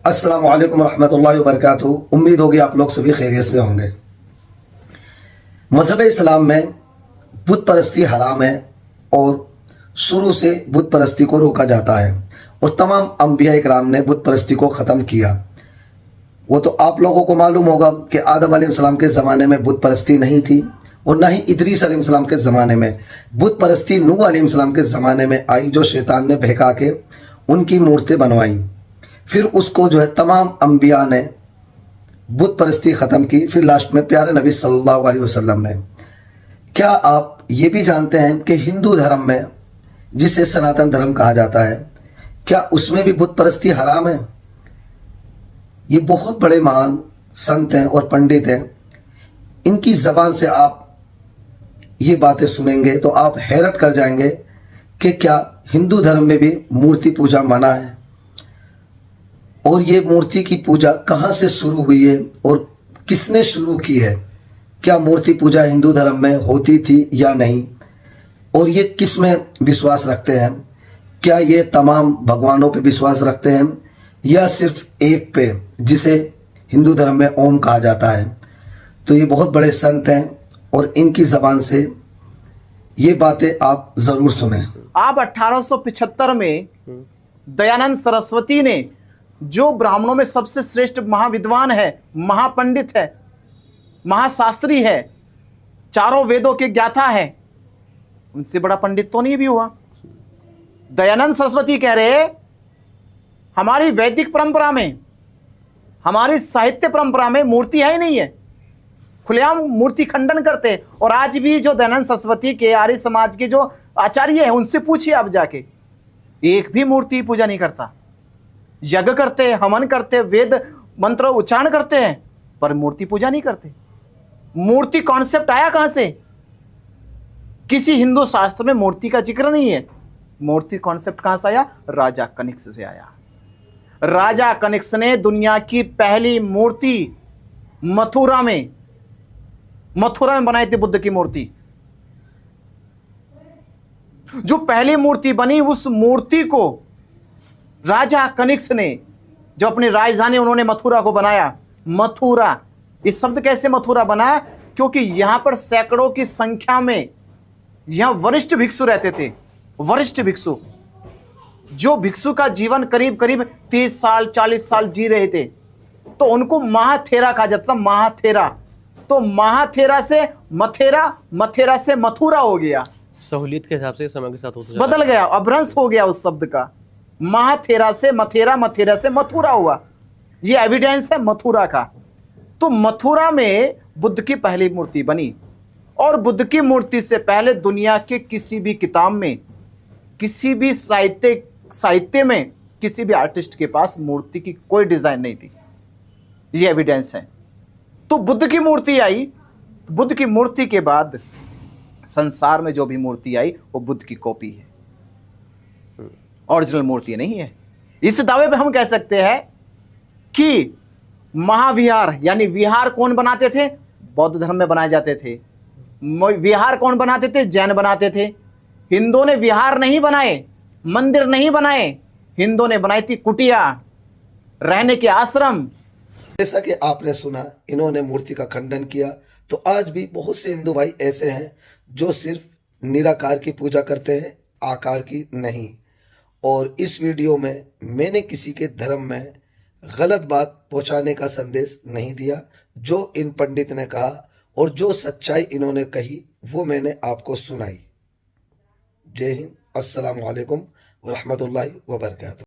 अस्सलामु अलैकुम रहमतुल्लाहि व बरकातुहू। उम्मीद होगी आप लोग सभी खैरियत से होंगे। मज़हब इस्लाम में बुत परस्ती हराम है और शुरू से बुत परस्ती को रोका जाता है और तमाम अंबिया इकराम ने बुत परस्ती को ख़त्म किया। वो तो आप लोगों को मालूम होगा कि आदम अलैहिस्सलाम के ज़माने में बुत परस्ती नहीं थी और ना ही इदरीस अलैहिस्सलाम के ज़माने में। बुत परस्ती नूह अलैहिस्सलाम के ज़माने में आई, जो शैतान ने बहका के उनकी मूर्तें बनवाई। फिर उसको जो है तमाम अंबिया ने बुत परस्ती ख़त्म की। फिर लास्ट में प्यारे नबी सल्लल्लाहु अलैहि वसल्लम ने। क्या आप ये भी जानते हैं कि हिंदू धर्म में, जिसे सनातन धर्म कहा जाता है, क्या उसमें भी बुत परस्ती हराम है? ये बहुत बड़े महान संत हैं और पंडित हैं। इनकी ज़बान से आप ये बातें सुनेंगे तो आप हैरत कर जाएंगे कि क्या हिंदू धर्म में भी मूर्ति पूजा मना है और ये मूर्ति की पूजा कहाँ से शुरू हुई है और किसने शुरू की है? क्या मूर्ति पूजा हिंदू धर्म में होती थी या नहीं, और ये किस में विश्वास रखते हैं? क्या ये तमाम भगवानों पे विश्वास रखते हैं या सिर्फ एक पे, जिसे हिंदू धर्म में ओम कहा जाता है? तो ये बहुत बड़े संत हैं और इनकी ज़बान से ये बातें आप ज़रूर सुने। आप 1875 में दयानंद सरस्वती ने, जो ब्राह्मणों में सबसे श्रेष्ठ महाविद्वान है, महापंडित है, महाशास्त्री है, चारों वेदों के ज्ञाता है, उनसे बड़ा पंडित तो नहीं भी हुआ। दयानंद सरस्वती कह रहे हमारी वैदिक परंपरा में, हमारी साहित्य परंपरा में मूर्ति है ही नहीं है। खुलेआम मूर्ति खंडन करते हैं। और आज भी जो दयानंद सरस्वती के आर्य समाज के जो आचार्य हैं, उनसे पूछिए आप जाके, एक भी मूर्ति पूजा नहीं करता। यज्ञ करते, हवन करते, वेद मंत्र उच्चारण करते हैं, पर मूर्ति पूजा नहीं करते। मूर्ति कॉन्सेप्ट आया कहां से? किसी हिंदू शास्त्र में मूर्ति का जिक्र नहीं है। मूर्ति कॉन्सेप्ट कहां से आया? राजा कनिष्क से आया। राजा कनिष्क ने दुनिया की पहली मूर्ति मथुरा में बनाई थी, बुद्ध की मूर्ति। जो पहली मूर्ति बनी, उस मूर्ति को राजा कनिष्क ने, जब अपनी राजधानी उन्होंने मथुरा को बनाया। मथुरा, इस शब्द कैसे मथुरा बना? क्योंकि यहां पर सैकड़ों की संख्या में यहां वरिष्ठ भिक्षु रहते थे। वरिष्ठ भिक्षु, जो भिक्षु का जीवन करीब करीब 30 साल 40 साल जी रहे थे, तो उनको महाथेरा कहा जाता था। महाथेरा, तो महाथेरा से मथेरा, मथेरा से मथुरा हो गया। सहूलियत के हिसाब से समय के साथ बदल गया, अभ्रंश हो गया उस शब्द का। महाथेरा से मथेरा, मथेरा से मथुरा हुआ। ये एविडेंस है मथुरा का। तो मथुरा में बुद्ध की पहली मूर्ति बनी। और बुद्ध की मूर्ति से पहले दुनिया के किसी भी किताब में, किसी भी साहित्य में, किसी भी आर्टिस्ट के पास मूर्ति की कोई डिजाइन नहीं थी। ये एविडेंस है। तो बुद्ध की मूर्ति आई। बुद्ध की मूर्ति के बाद संसार में जो भी मूर्ति आई वो बुद्ध की कॉपी है, ओरिजिनल मूर्ति नहीं है। इस दावे पे हम कह सकते हैं कि महाविहार, यानी विहार कौन बनाते थे? बौद्ध धर्म में बनाए जाते थे। विहार कौन बनाते थे? जैन बनाते थे। हिंदुओं ने विहार नहीं बनाए, मंदिर नहीं बनाए, हिंदुओं ने बनाई थी कुटिया, रहने के आश्रम। जैसा कि आपने सुना, इन्होंने मूर्ति का खंडन किया। तो आज भी बहुत से हिंदू भाई ऐसे हैं जो सिर्फ निराकार की पूजा करते हैं, आकार की नहीं। और इस वीडियो में मैंने किसी के धर्म में गलत बात पहुंचाने का संदेश नहीं दिया। जो इन पंडित ने कहा और जो सच्चाई इन्होंने कही वो मैंने आपको सुनाई। जय हिंद। अस्सलामु अलैकुम व रहमतुल्लाहि व बरकातुहू।